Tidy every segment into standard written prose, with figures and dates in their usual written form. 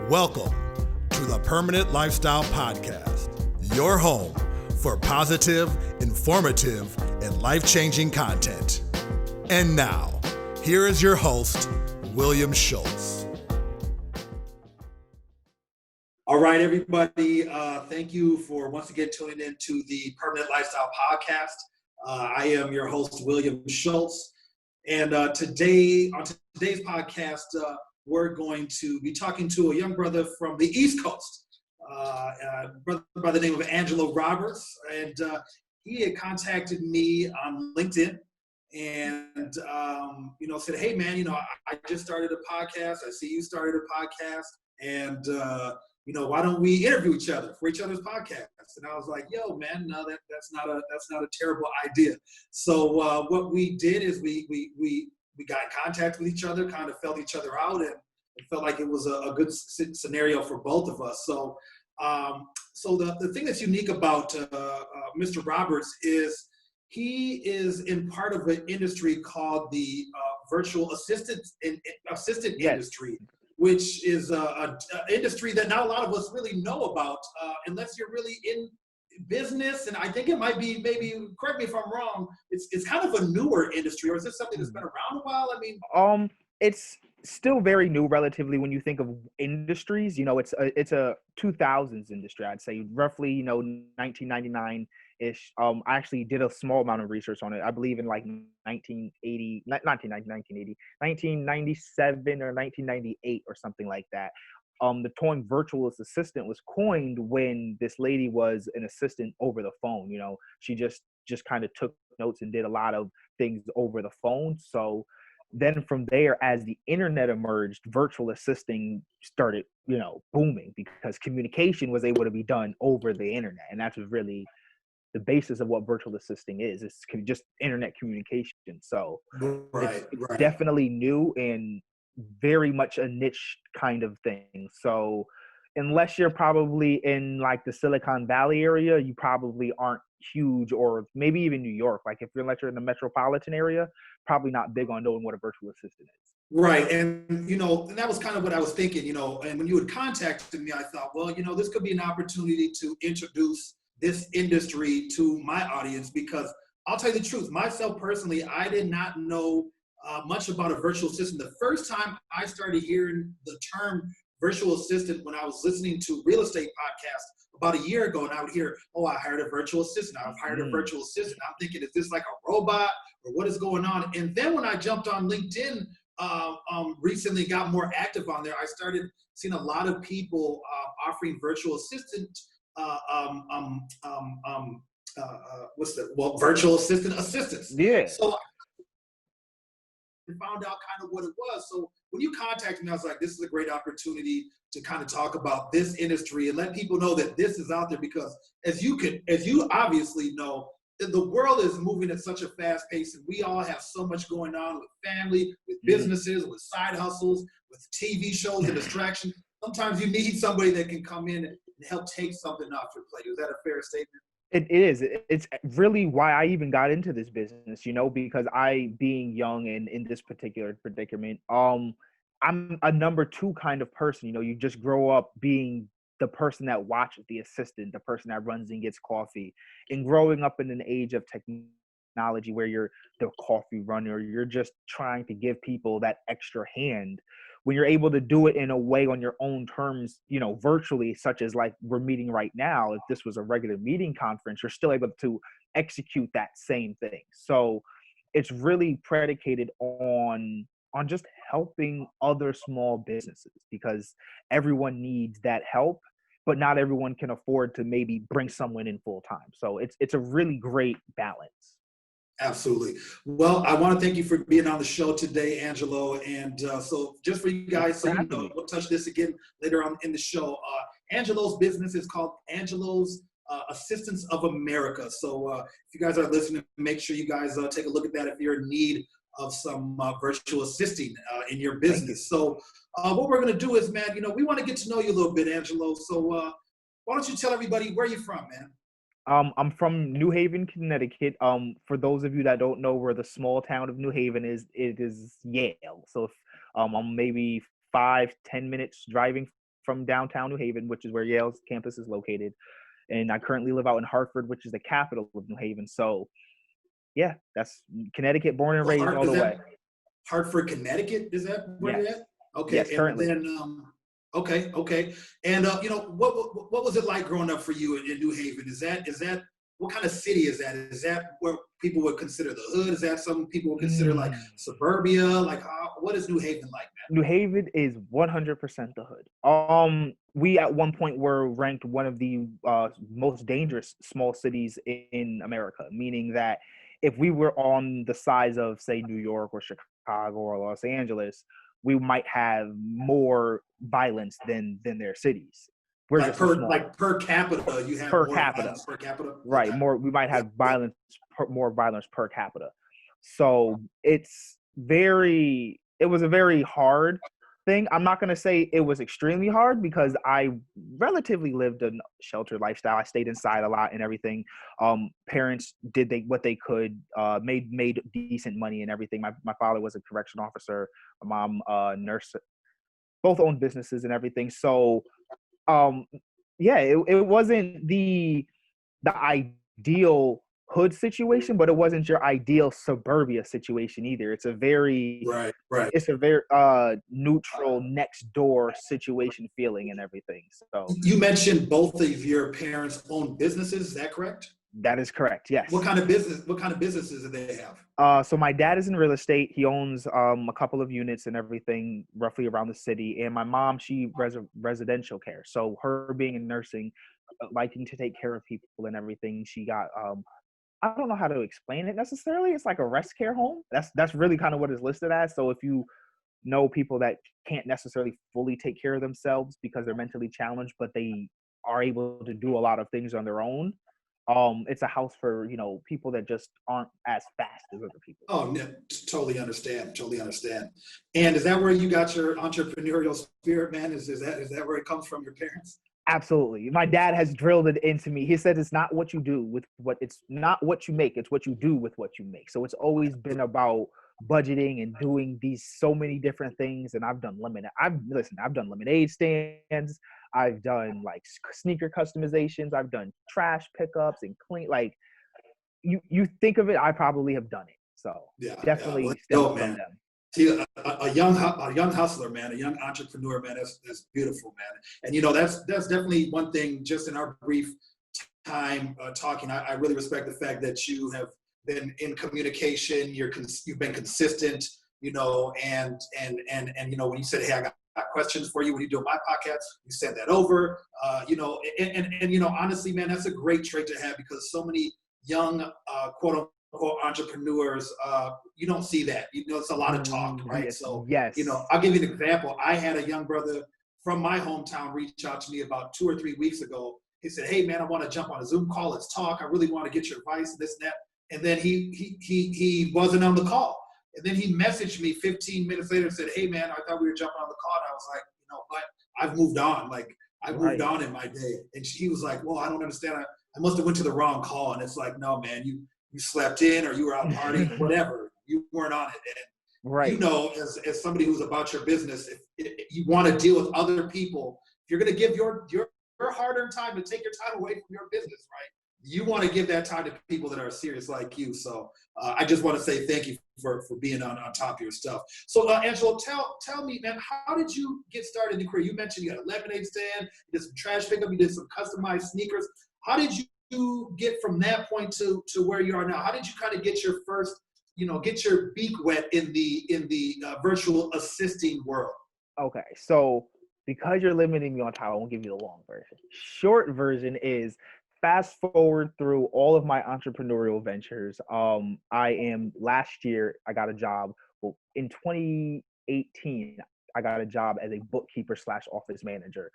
Welcome to the Permanent Lifestyle Podcast, your home for positive, informative, and life-changing content. And now, here is your host, William Schultz. All right, everybody. Thank you for once again tuning in to the Permanent Lifestyle Podcast. I am your host, William Schultz. And on today's podcast, we're going to be talking to a young brother from the East Coast, brother by the name of Angelo Roberts. And he had contacted me on LinkedIn and, said, hey, man, I just started a podcast. I see you started a podcast. And, why don't we interview each other for each other's podcasts? And I was like, yo, man, no, that's not a terrible idea. So what we did is we got in contact with each other, kind of felt each other out, and it felt like it was a good scenario for both of us. So the thing that's unique about Mr. Roberts is he is in part of an industry called the virtual assistant industry, which is an industry that not a lot of us really know about unless you're really in business. And I think it might be, maybe, correct me if I'm wrong, it's kind of a newer industry, or is this something that's been around a while? I mean, it's still very new relatively when you think of industries. It's a 2000s industry, I'd say, roughly, 1999-ish. I actually did a small amount of research on it. I believe in like 1997 or 1998 or something like that. The term virtual assistant was coined when this lady was an assistant over the phone. She just kind of took notes and did a lot of things over the phone. So then from there, as the internet emerged, virtual assisting started, booming, because communication was able to be done over the internet. And that's really the basis of what virtual assisting is. It's just internet communication. So it's definitely new and very much a niche kind of thing. So unless you're probably in like the Silicon Valley area, you probably aren't huge, or maybe even New York. Like unless you're in the metropolitan area, probably not big on knowing what a virtual assistant is. Right. And, and that was kind of what I was thinking, and when you had contacted me, I thought, well, this could be an opportunity to introduce this industry to my audience, because I'll tell you the truth, myself personally, I did not know much about a virtual assistant. The first time I started hearing the term virtual assistant when I was listening to real estate podcasts about a year ago, and I would hear, oh, I hired a virtual assistant. I've hired a virtual assistant. I'm thinking, is this like a robot or what is going on? And then when I jumped on LinkedIn, recently got more active on there, I started seeing a lot of people offering virtual assistant virtual assistants. Yeah. So I found out kind of what it was. So when you contacted me, I was like, this is a great opportunity to kind of talk about this industry and let people know that this is out there, because as you obviously know, the world is moving at such a fast pace, and we all have so much going on with family, with businesses, with side hustles, with TV shows and distractions. Sometimes you need somebody that can come in and help take something off your plate. Is that a fair statement? It is. It's really why I even got into this business, because I, being young and in this particular predicament, I'm a number two kind of person. You just grow up being the person that watches the assistant, the person that runs and gets coffee, and growing up in an age of technology where you're the coffee runner, you're just trying to give people that extra hand. When you're able to do it in a way on your own terms, virtually, such as like we're meeting right now, if this was a regular meeting conference, you're still able to execute that same thing. So it's really predicated on just helping other small businesses, because everyone needs that help, but not everyone can afford to maybe bring someone in full time. So it's a really great balance. Absolutely. Well, I want to thank you for being on the show today, Angelo. And so just for you guys, so we'll touch this again later on in the show. Angelo's business is called Angelo's Assistants of America. So if you guys are listening, make sure you guys take a look at that if you're in need of some virtual assisting in your business. So what we're going to do is, man, we want to get to know you a little bit, Angelo. So why don't you tell everybody where you're from, man? I'm from New Haven, Connecticut. For those of you that don't know where the small town of New Haven is, it is Yale. So I'm maybe 5-10 minutes driving from downtown New Haven, which is where Yale's campus is located. And I currently live out in Hartford, which is the capital of New Haven. So yeah, that's Connecticut, born and raised all the way. Hartford, Connecticut, is that where you're at? Okay, yes, currently. And then okay, and what was it like growing up for you in New Haven? Is that what kind of city is that? Is that where people would consider the hood? Is that some people would consider like suburbia? Like, what is New Haven like, man? New Haven is 100% the hood. We at one point were ranked one of the most dangerous small cities in America, meaning that if we were on the size of, say, New York or Chicago or Los Angeles, we might have more violence than their cities. We're like per capita, you have more violence per capita. Right, okay. more. We might have more violence per capita. So it was a very hard thing. I'm not going to say it was extremely hard because I relatively lived a sheltered lifestyle. I stayed inside a lot and everything. Parents did what they could, made decent money and everything. My father was a correction officer. My mom, nurse. Both owned businesses and everything. So, it wasn't the ideal hood situation, but it wasn't your ideal suburbia situation either. It's a very right. It's a very neutral next door situation feeling and everything. So you mentioned both of your parents own businesses. Is that correct? That is correct. Yes. What kind of businesses do they have? So my dad is in real estate. He owns a couple of units and everything roughly around the city. And my mom, she residential care. So her being in nursing, liking to take care of people and everything, she got I don't know how to explain it necessarily. It's like a rest care home. That's really kind of what it's listed as. So if you know people that can't necessarily fully take care of themselves because they're mentally challenged, but they are able to do a lot of things on their own, it's a house for, people that just aren't as fast as other people. Oh, no, totally understand. And is that where you got your entrepreneurial spirit, man? Is that where it comes from, your parents? Absolutely. My dad has drilled it into me. He said it's not what you do with it's not what you make, it's what you do with what you make. So it's always been about budgeting and doing these so many different things. And I've done lemonade stands. I've done like sneaker customizations. I've done trash pickups and clean. Like you think of it, I probably have done it. So definitely from them. See, a young hustler, man, a young entrepreneur, man, that's beautiful, man. And that's definitely one thing. Just in our brief time talking, I really respect the fact that you have been in communication. You've been consistent, and when you said, hey, I got questions for you when you do my podcast, you sent that over, and honestly, man, that's a great trait to have because so many young quote unquote entrepreneurs, you don't see that. It's a lot of talk, right? Yes, so yes. I'll give you an example. I had a young brother from my hometown reach out to me about 2 or 3 weeks ago. He said, hey man, I want to jump on a Zoom call, let's talk, I really want to get your advice, this and that. And then he wasn't on the call. And then he messaged me 15 minutes later and said, hey man, I thought we were jumping on the call. And I was like, but I've moved on. Like I moved on in my day. And he was like, well, I don't understand. I must have went to the wrong call. And it's like, no, man, you slept in or you were out partying, whatever. You weren't on it. And as somebody who's about your business, if you want to deal with other people, if you're going to give your hard-earned time to take your time away from your business, right? You want to give that time to people that are serious like you. So I just want to say thank you for being on top of your stuff. So Angelo, tell me, man, how did you get started in your career? You mentioned you had a lemonade stand, you did some trash pickup, you did some customized sneakers. How did you get from that point to where you are now? How did you kind of get your first, get your beak wet in the virtual assisting world? Okay, so because you're limiting me on time, I won't give you the long version. Short version is fast forward through all of my entrepreneurial ventures. Last year I got a job. Well, in 2018, I got a job as a bookkeeper / office manager.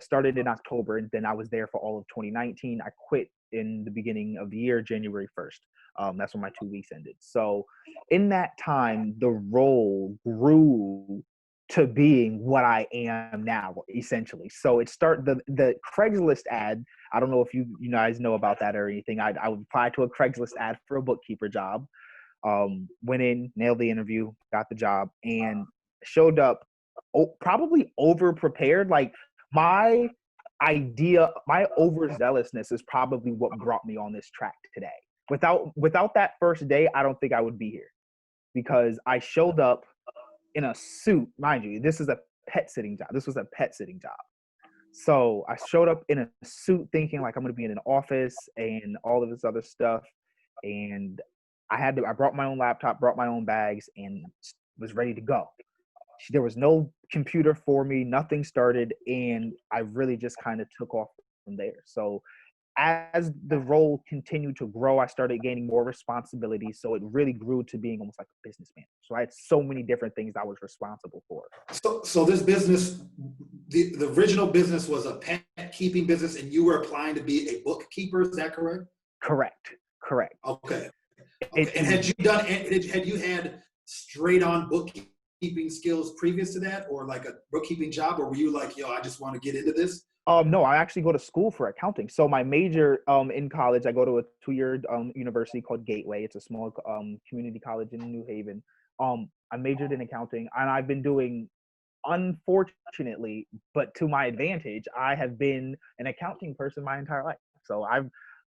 Started in October, and then I was there for all of 2019. I quit in the beginning of the year, January 1st. That's when my 2 weeks ended. So in that time, the role grew to being what I am now, essentially. So it started the Craigslist ad. I don't know if you guys know about that or anything. I would apply to a Craigslist ad for a bookkeeper job. Went in, nailed the interview, got the job, and showed up probably over prepared. Like my my overzealousness is probably what brought me on this track today. Without that first day, I don't think I would be here, because I showed up in a suit. Mind you, this is a pet sitting job. This was a pet sitting job. So I showed up in a suit thinking like I'm going to be in an office and all of this other stuff. And I brought my own laptop, brought my own bags, and was ready to go. There was no computer for me, nothing started, and I really just kind of took off from there. So as the role continued to grow, I started gaining more responsibility. So it really grew to being almost like a business manager. So I had so many different things I was responsible for. So this business, the original business was a pet keeping business, and you were applying to be a bookkeeper. Is that correct? Correct. Okay. And had you had straight on bookkeeping skills previous to that, or like a bookkeeping job, or were you like, yo, I just want to get into this? No, I actually go to school for accounting. So my major in college, I go to a 2-year university called Gateway. It's a small community college in New Haven. I majored in accounting, and I've been doing, unfortunately, but to my advantage, I have been an accounting person my entire life. So I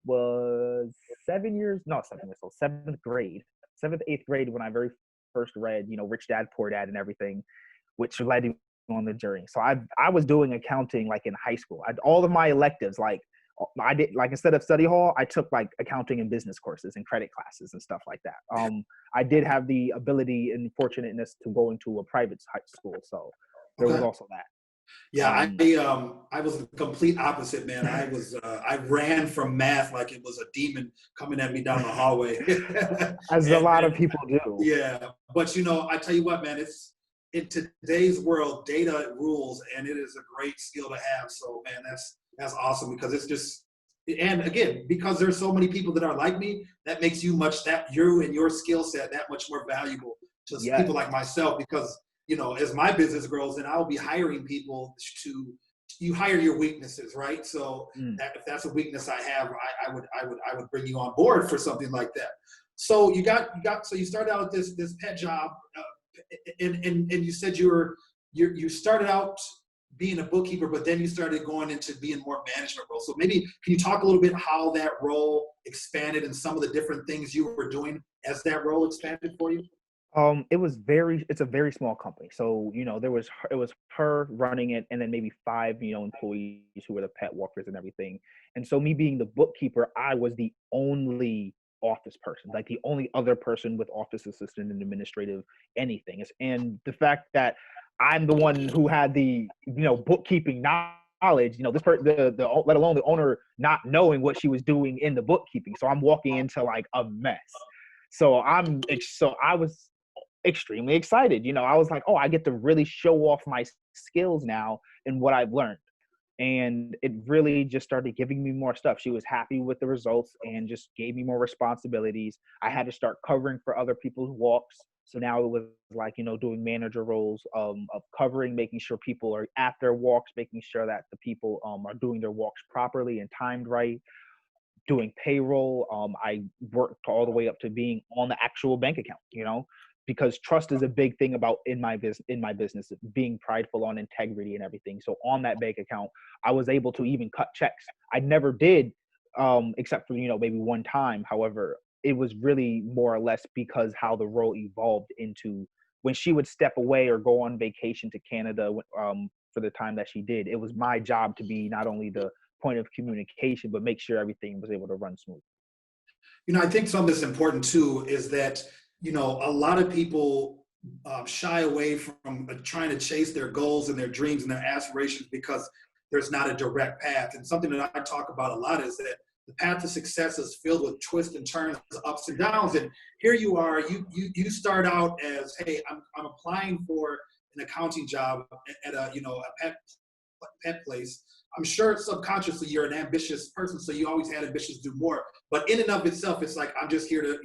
was 7 years, no, 7 years old, seventh grade, 8th grade when I very first read, Rich Dad, Poor Dad and everything, which led me on the journey. So I was doing accounting like in high school. All of my electives, like I did, like instead of study hall, I took like accounting and business courses and credit classes and stuff like that. I did have the ability and fortunateness to go into a private high school, so there was also that. Yeah, I was the complete opposite, man. I ran from math like it was a demon coming at me down the hallway. As a lot of people do. Yeah, but I tell you what, man, it's in today's world, data rules, and it is a great skill to have. So, man, that's awesome, because it's just, and again, because there's so many people that are like me, that makes you and your skill set that much more valuable to people like myself, because as my business grows, and I'll be hiring people you hire your weaknesses, right? So if that's a weakness I have, I would bring you on board for something like that. So you started out with this pet job, and you said you started out being a bookkeeper, but then you started going into being more management role. So maybe can you talk a little bit how that role expanded and some of the different things you were doing as that role expanded for you? It's a very small company. So, it was her running it, and then maybe 5, employees who were the pet walkers and everything. And so me being the bookkeeper, I was the only office person, like the only other person with office assistant and administrative anything. And the fact that I'm the one who had the, bookkeeping knowledge, this person, the let alone the owner not knowing what she was doing in the bookkeeping. So I'm walking into like a mess. So I was extremely excited. I was like, oh, I get to really show off my skills now and what I've learned. And it really just started giving me more stuff. She was happy with the results and just gave me more responsibilities. I had to start covering for other people's walks. So now it was like, doing manager roles of covering, making sure people are at their walks, making sure that the people are doing their walks properly and timed right, doing payroll. I worked all the way up to being on the actual bank account, because trust is a big thing in my business, being prideful on integrity and everything. So on that bank account, I was able to even cut checks. I never did, except for, maybe one time. However, it was really more or less because how the role evolved into when she would step away or go on vacation to Canada, for the time that she did, it was my job to be not only the point of communication, but make sure everything was able to run smooth. I think something that's important too is that, a lot of people shy away from trying to chase their goals and their dreams and their aspirations because there's not a direct path. And something that I talk about a lot is that the path to success is filled with twists and turns, ups and downs. And here you are, you start out as, hey, I'm applying for an accounting job at a pet place. I'm sure subconsciously you're an ambitious person, so you always had ambitions to do more. But in and of itself, it's like, I'm just here to,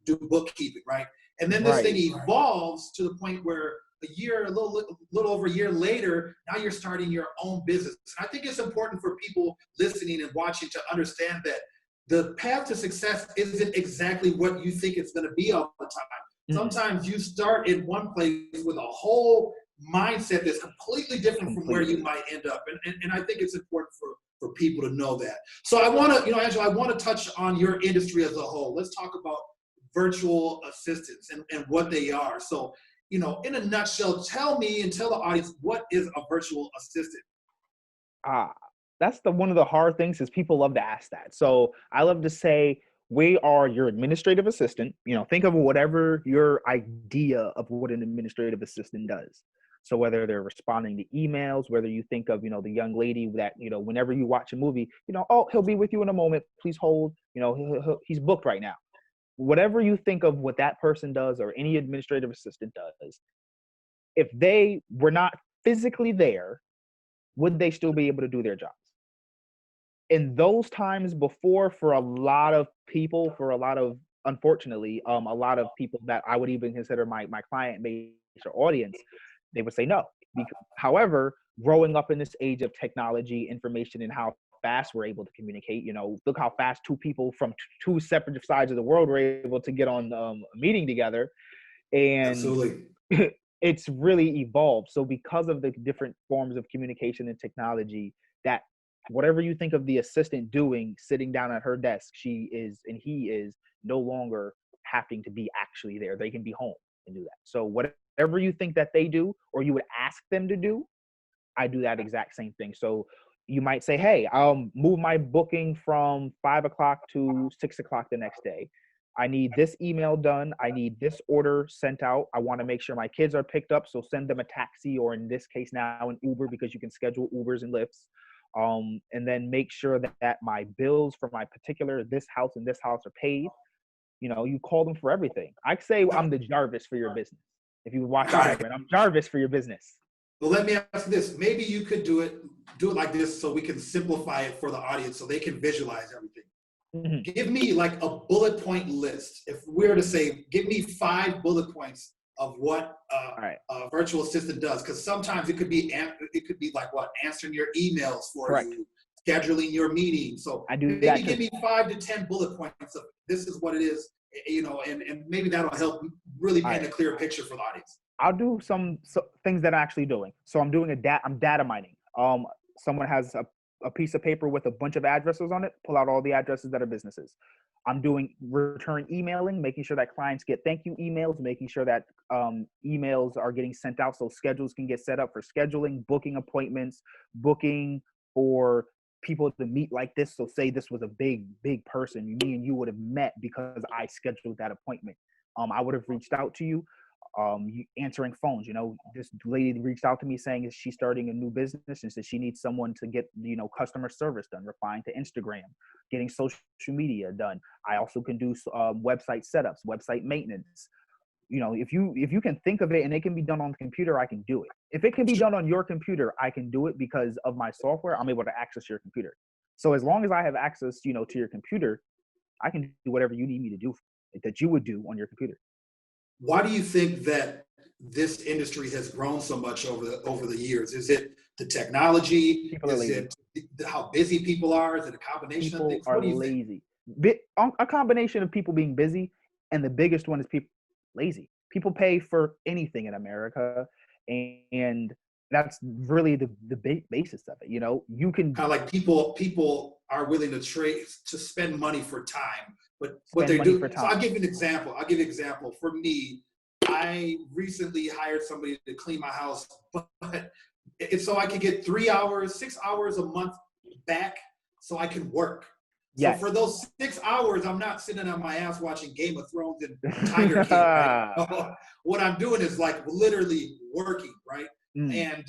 do bookkeeping, right? And then this thing evolves to the point where a little over a year later, now you're starting your own business. And I think it's important for people listening and watching to understand that the path to success isn't exactly what you think it's going to be all the time. Mm-hmm. Sometimes you start in one place with a whole mindset that's completely different from where you Completely. might end up. And I think it's important for people to know that. So I want to, Angela, I want to touch on your industry as a whole. Let's talk about virtual assistants and what they are. So, in a nutshell, tell me and tell the audience, what is a virtual assistant? Ah, that's one of the hard things is people love to ask that. So I love to say we are your administrative assistant. Think of whatever your idea of what an administrative assistant does. So whether they're responding to emails, whether you think of, the young lady that, whenever you watch a movie, oh, he'll be with you in a moment. Please hold, he's booked right now. Whatever you think of what that person does or any administrative assistant does, if they were not physically there, would they still be able to do their jobs? In those times before, for a lot of people, unfortunately, a lot of people that I would even consider my client base or audience, they would say no. However, growing up in this age of technology, information, and how fast we're able to communicate, look how fast two people from two separate sides of the world were able to get on a meeting together. And Absolutely. it's really evolved. So because of the different forms of communication and technology, that whatever you think of the assistant doing, sitting down at her desk, she is and he is no longer having to be actually there. They can be home and do that. So whatever you think that they do or you would ask them to do, I do that exact same thing. So you might say, hey, I'll move my booking from 5 o'clock to 6 o'clock the next day. I need this email done. I need this order sent out. I want to make sure my kids are picked up. So send them a taxi, or in this case now an Uber, because you can schedule Ubers and Lyfts. And then make sure that my bills for my particular this house and this house are paid. You call them for everything. I say I'm the Jarvis for your business. If you watch All Ive right. Learned, I'm Jarvis for your business. Well, let me ask you this. Maybe you could do it like this so we can simplify it for the audience so they can visualize everything. Mm-hmm. Give me like a bullet point list. If we were to say, give me 5 bullet points of what Right. a virtual assistant does, because sometimes it could be like what, answering your emails for Correct. you, scheduling your meeting. So I do maybe that give too. me 5 to 10 bullet points of this is what it is, and maybe that'll help really paint a clear picture for the audience. I'll do some things that I'm actually doing. So I'm doing I'm data mining. Someone has a piece of paper with a bunch of addresses on it, pull out all the addresses that are businesses. I'm doing return emailing, making sure that clients get thank you emails, making sure that emails are getting sent out so schedules can get set up for scheduling, booking appointments, booking for people to meet like this. So say this was a big person, me and you would have met because I scheduled that appointment. I would have reached out to you. Answering phones. This lady reached out to me saying she's starting a new business and says she needs someone to get customer service done, replying to Instagram, getting social media done. I also can do website setups, website maintenance. If you can think of it and it can be done on the computer, I can do it. If it can be done on your computer, I can do it because of my software. I'm able to access your computer. So as long as I have access, to your computer, I can do whatever you need me to do that you would do on your computer. Why do you think that this industry has grown so much over the years? Is it the technology? People are Is lazy. it how busy people are? Is it a combination of People things? are What do you think? lazy. A combination of people being busy, and the biggest one is people lazy. People pay for anything in America, and that's really the basis of it. You can Kind of like people are willing to spend money for time, but what spend they money for do. So I'll time. give you an example. For me, I recently hired somebody to clean my house, but it's so I can get 3 hours, 6 hours a month back, so I can work. So Yes. for those 6 hours, I'm not sitting on my ass watching Game of Thrones and Tiger King, right? What I'm doing is like literally working, right? And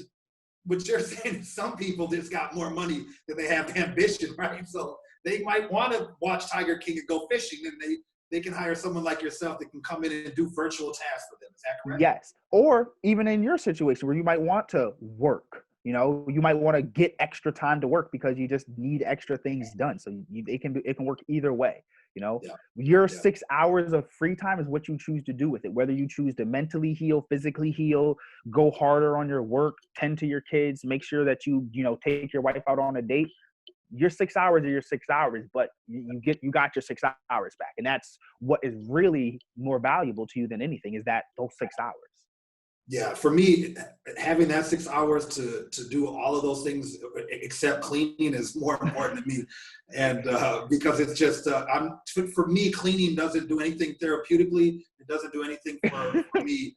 what you're saying is some people just got more money than they have ambition, right? So they might want to watch Tiger King and go fishing, and they can hire someone like yourself that can come in and do virtual tasks for them. Is that correct? Yes. Or even in your situation where you might want to work, you might want to get extra time to work because you just need extra things done. So it can work either way. Your 6 hours of free time is what you choose to do with it. Whether you choose to mentally heal, physically heal, go harder on your work, tend to your kids, make sure that you take your wife out on a date. Your 6 hours are your 6 hours, but you got your 6 hours back. And that's what is really more valuable to you than anything, is that those 6 hours. Yeah, for me, having that 6 hours to do all of those things except cleaning is more important to me, and because it's just for me, cleaning doesn't do anything therapeutically. It doesn't do anything for me,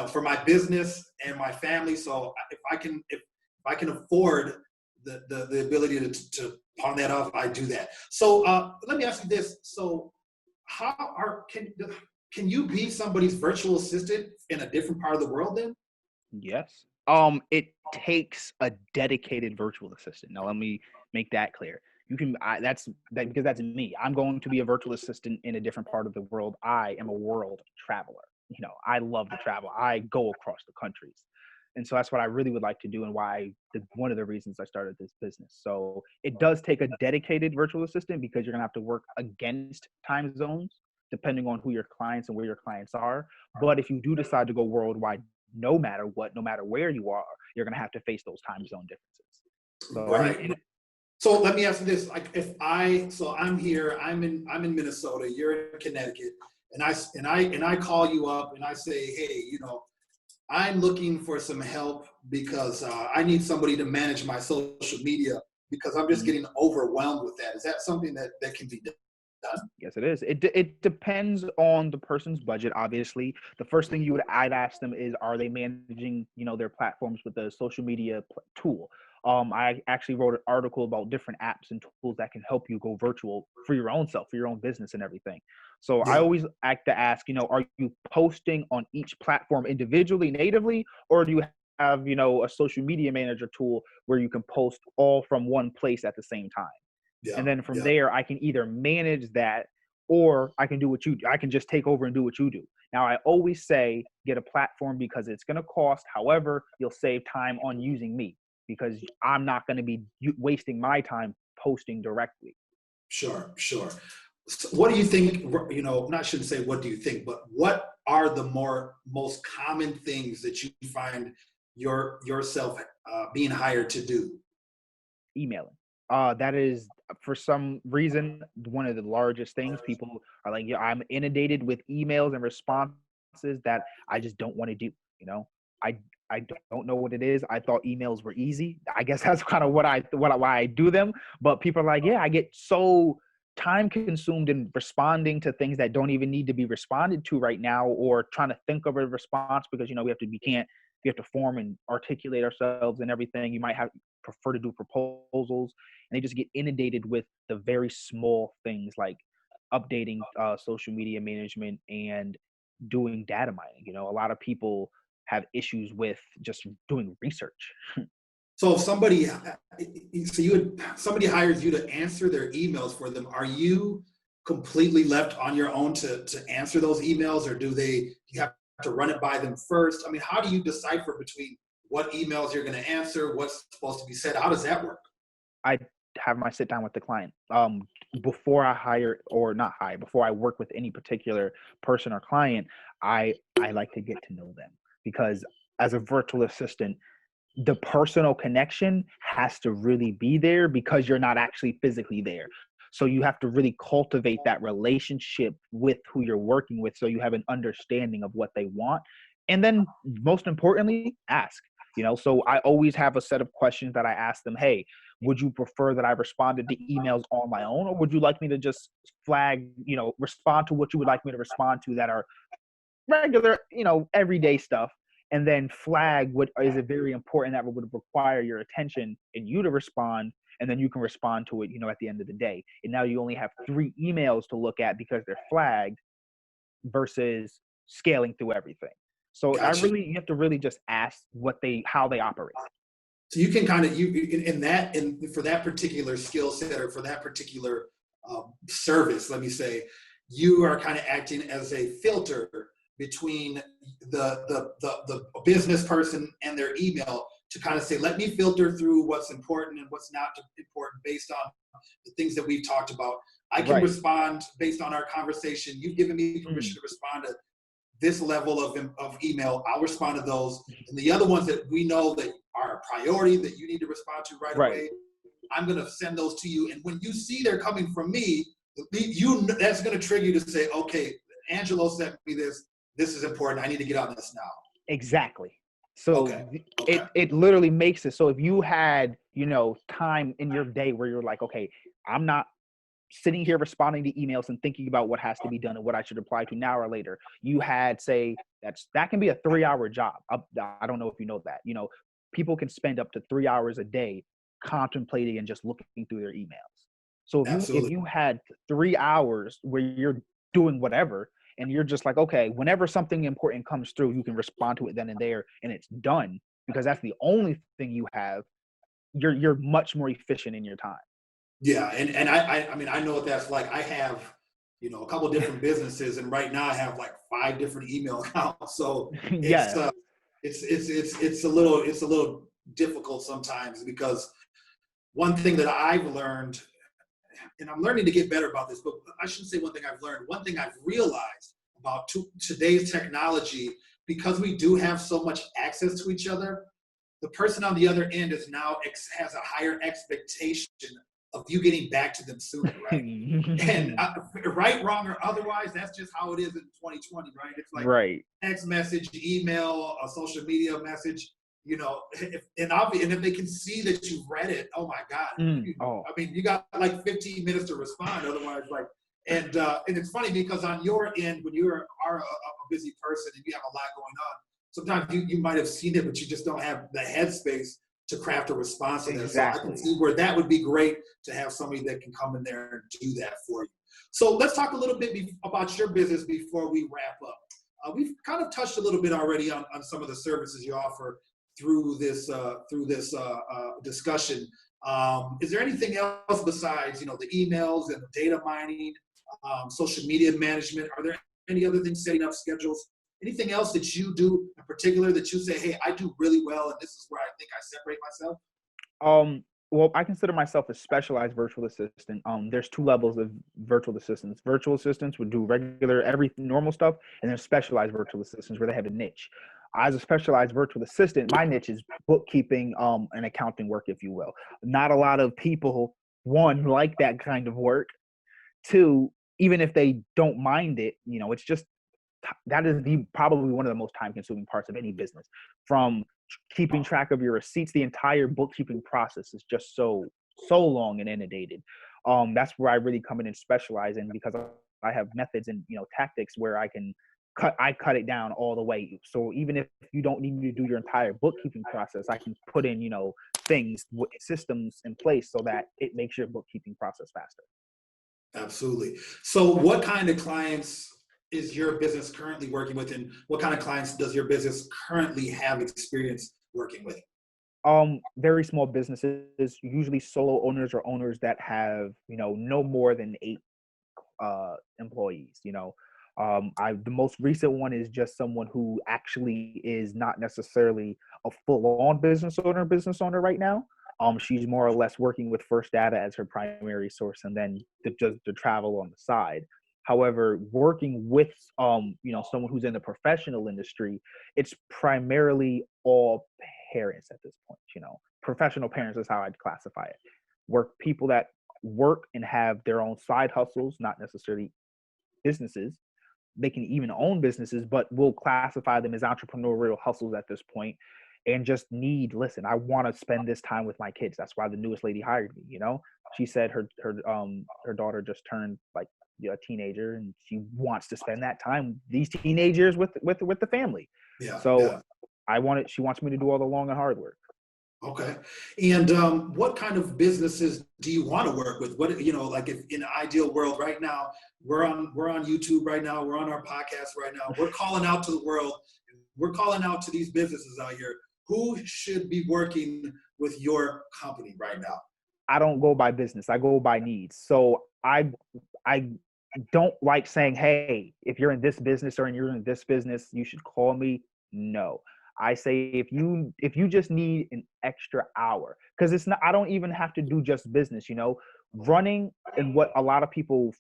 for my business and my family. So if I can afford the ability to pawn that off, I do that. So let me ask you this: so can you be somebody's virtual assistant in a different part of the world then? Yes. It takes a dedicated virtual assistant. Now, let me make that clear. You can, that's that because that's me. I'm going to be a virtual assistant in a different part of the world. I am a world traveler. I love to travel. I go across the countries. And so that's what I really would like to do, and one of the reasons I started this business. So it does take a dedicated virtual assistant because you're gonna have to work against time zones depending on who your clients and where your clients are. But if you do decide to go worldwide, no matter what, no matter where you are, you're gonna have to face those time zone differences. So I Right. mean, So let me ask you this: like, I'm here, I'm in Minnesota, you're in Connecticut, and I call you up and I say, hey, I'm looking for some help because I need somebody to manage my social media because I'm just getting overwhelmed with that. Is that something that can be done? yes, it is. It depends on the person's budget. Obviously, the first thing I'd ask them is, are they managing their platforms with a social media tool? I actually wrote an article about different apps and tools that can help you go virtual for your own self, for your own business and everything. So I Yeah. always act to ask, are you posting on each platform individually, natively, or do you have a social media manager tool where you can post all from one place at the same time? And Yeah. then from Yeah. there, I can either manage that, or I can do what you do. I can just take over and do what you do. Now, I always say get a platform because it's going to cost. However, you'll save time on using me because I'm not going to be wasting my time posting directly. Sure. Sure. So what do you think? Not shouldn't say what do you think, but what are the most common things that you find yourself being hired to do? Emailing. That is, for some reason, one of the largest things. People are like, yeah, I'm inundated with emails and responses that I just don't want to do. You know, I I don't know what it is. I thought emails were easy. I guess that's kind of why I do them. But people are like, yeah, I get so time consumed in responding to things that don't even need to be responded to right now, or trying to think of a response because we have to form and articulate ourselves and everything. You might have prefer to do proposals, and they just get inundated with the very small things like updating social media management and doing data mining. A lot of people have issues with just doing research. So if somebody hires you to answer their emails for them, are you completely left on your own to answer those emails, or you have to run it by them first? I mean, how do you decipher between what emails you're going to answer, what's supposed to be said? How does that work? I have my sit down with the client before I hire, or not hire, before I work with any particular person or client. I like to get to know them, because as a virtual assistant, the personal connection has to really be there because you're not actually physically there. So you have to really cultivate that relationship with who you're working with, so you have an understanding of what they want. And then most importantly, ask. So I always have a set of questions that I ask them. Hey, would you prefer that I responded to emails on my own, or would you like me to just respond to what you would like me to respond to that are regular, everyday stuff, and then flag what is it very important that would require your attention and you to respond, and then you can respond to it, at the end of the day. And now you only have 3 emails to look at because they're flagged, versus scaling through everything. So Gotcha. you have to really just ask how they operate. So you can kind of for that particular skill set, or for that particular service, let me say, you are kind of acting as a filter between the business person and their email, to kind of say, let me filter through what's important and what's not important based on the things that we've talked about. I can Right. respond based on our conversation. You've given me permission to respond to this level of email. I'll respond to those. And the other ones that we know that are a priority that you need to respond to right Right. away, I'm going to send those to you. And when you see they're coming from me, that's going to trigger you to say, okay, Angelo sent me this. This is important. I need to get on this now. Exactly. So Okay. Okay. it literally makes it so if you had, time in your day where you're like, okay, I'm not sitting here responding to emails and thinking about what has to be done and what I should reply to now or later. You had, say, that can be a 3-hour job. I don't know if you know that. People can spend up to 3 hours a day contemplating and just looking through their emails. So if Absolutely. you had 3 hours where you're doing whatever and you're just like, okay, whenever something important comes through, you can respond to it then and there and it's done because that's the only thing you have. You're much more efficient in your time. Yeah, and I mean I know what that's like. I have a couple different businesses, and right now I have like 5 different email accounts. So it's Yes. it's a little difficult sometimes because one thing that I've learned, and I'm learning to get better about this, but I shouldn't say one thing I've learned. One thing I've realized about today's technology, because we do have so much access to each other, the person on the other end is now has a higher expectation of you getting back to them sooner, right? And right, wrong, or otherwise, that's just how it is in 2020, right? It's like Right. text message, email, a social media message, and if they can see that you've read it, oh my God, Oh. I mean, you got like 15 minutes to respond. Otherwise, like, and it's funny because on your end, when you are a busy person and you have a lot going on, sometimes you might have seen it, but you just don't have the headspace to craft a response to that. So I can Exactly. see where that would be great to have somebody that can come in there and do that for you. So let's talk a little bit about your business before we wrap up. We've kind of touched a little bit already on some of the services you offer through this discussion. Is there anything else besides the emails and the data mining, social media management? Are there any other things, setting up schedules? Anything else that you do in particular that you say, hey, I do really well, and this is where I think I separate myself? Well, I consider myself a specialized virtual assistant. There's 2 levels of virtual assistants. Virtual assistants would do regular, every normal stuff, and there's specialized virtual assistants where they have a niche. As a specialized virtual assistant, my niche is bookkeeping, and accounting work, if you will. Not a lot of people, one, like that kind of work. Two, even if they don't mind it, it's just that is probably one of the most time consuming parts of any business. From keeping track of your receipts, the entire bookkeeping process is just so long and inundated. That's where I really come in and specialize in, because I have methods and tactics where I cut it down all the way. So even if you don't need me to do your entire bookkeeping process, I can put in things, systems in place so that it makes your bookkeeping process faster. Absolutely. So what kind of clients is your business currently working with, and what kind of clients does your business currently have experience working with? Very small businesses, usually solo owners or owners that have no more than 8 employees. The most recent one is just someone who actually is not necessarily a full-on business owner right now. She's more or less working with First Data as her primary source, and then just the travel on the side. However, working with someone who's in the professional industry, it's primarily all parents at this point. Professional parents is how I'd classify it. People that work and have their own side hustles, not necessarily businesses. They can even own businesses, but we'll classify them as entrepreneurial hustles at this point, and just listen, I want to spend this time with my kids. That's why the newest lady hired me. She said her daughter just turned like a teenager, and she wants to spend that time, these teenagers, with the family. Yeah, So yeah. she wants me to do all the long and hard work. Okay. And what kind of businesses do you want to work with? What, like, if in an ideal world right now, we're on YouTube right now, we're on our podcast right now, we're calling out to the world, we're calling out to these businesses out here. Who should be working with your company right now? I don't go by business. I go by needs. So I don't like saying, hey, if you're in this business or you're in this business, you should call me. No. I say if you just need an extra hour, because it's not, I don't even have to do just business, running. And what a lot of people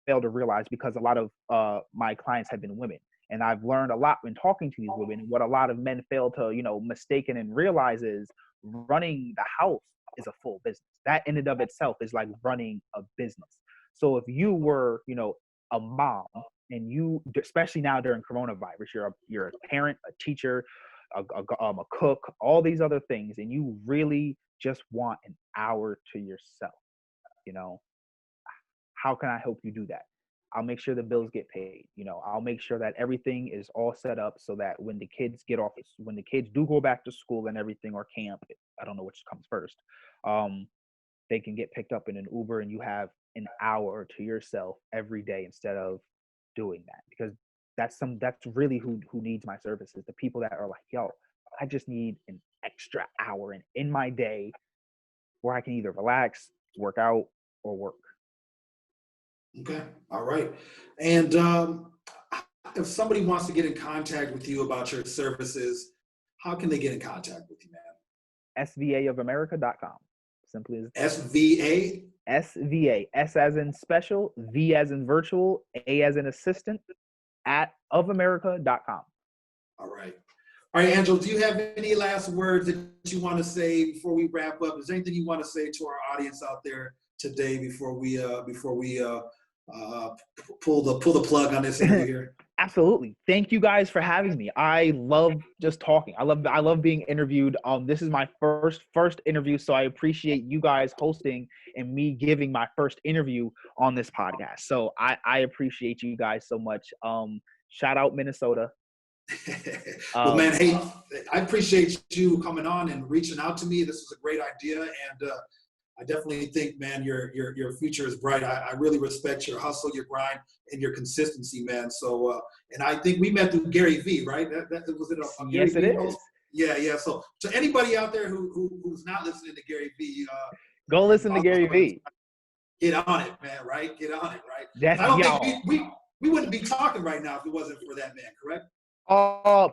fail to realize, because a lot of my clients have been women, and I've learned a lot when talking to these women. What a lot of men fail to mistaken and realize is running the house is a full business. That in and of itself is like running a business. So if you were a mom and you, especially now during coronavirus, you're a parent, a teacher, a cook, all these other things, and you really just want an hour to yourself, you know, how can I help you do that? I'll make sure the bills get paid. You know, I'll make sure that everything is all set up so that when the kids when the kids do go back to school and everything, or camp, I don't know which comes first, they can get picked up in an Uber and you have an hour to yourself every day instead of doing that. Because that's really who needs my services. The people that are like, yo, I just need an extra hour in my day where I can either relax, work out, or work. Okay. All right. And if somebody wants to get in contact with you about your services, how can they get in contact with you, man? SVAofamerica.com. Simply as SVA? SVA. S as in special, V as in virtual, A as in assistant, at ofamerica.com. All right. All right, Angelo, do you have any last words that you want to say before we wrap up? Is there anything you want to say to our audience out there today before we pull the plug on this interview here? Absolutely. Thank you guys for having me. I love just talking. I love being interviewed. This is my first interview, so I appreciate you guys hosting and me giving my first interview on this podcast. So I appreciate you guys so much. Shout out Minnesota. Well, man, hey, I appreciate you coming on and reaching out to me. This was a great idea, and I definitely think, man, your future is bright. I really respect your hustle, your grind, and your consistency, man. So, and I think we met through Gary Vee, right? That was it. Yes, it is. Yeah. So, to anybody out there who's not listening to Gary Vee, go listen to Gary Vee. Get on it, man. Right? Get on it, right? That's I don't think we wouldn't be talking right now if it wasn't for that man, correct?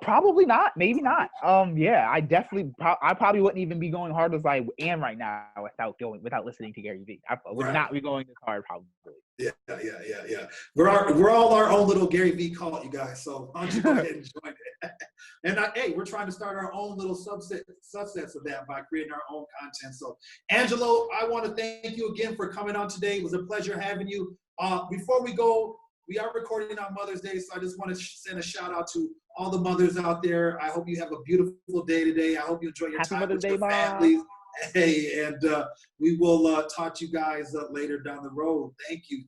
Probably not. Maybe not. Yeah, I probably wouldn't even be going hard as I am right now without listening to Gary Vee. I would not be going this hard, probably. Yeah. We're all our own little Gary Vee cult, you guys. So why don't you go ahead and join it? And hey, we're trying to start our own little subsets of that by creating our own content. So, Angelo, I want to thank you again for coming on today. It was a pleasure having you. Before we go, we are recording on Mother's Day, so I just want to send a shout out to all the mothers out there. I hope you have a beautiful day today. I hope you enjoy your time with your families. Hey, and we will talk to you guys later down the road. Thank you.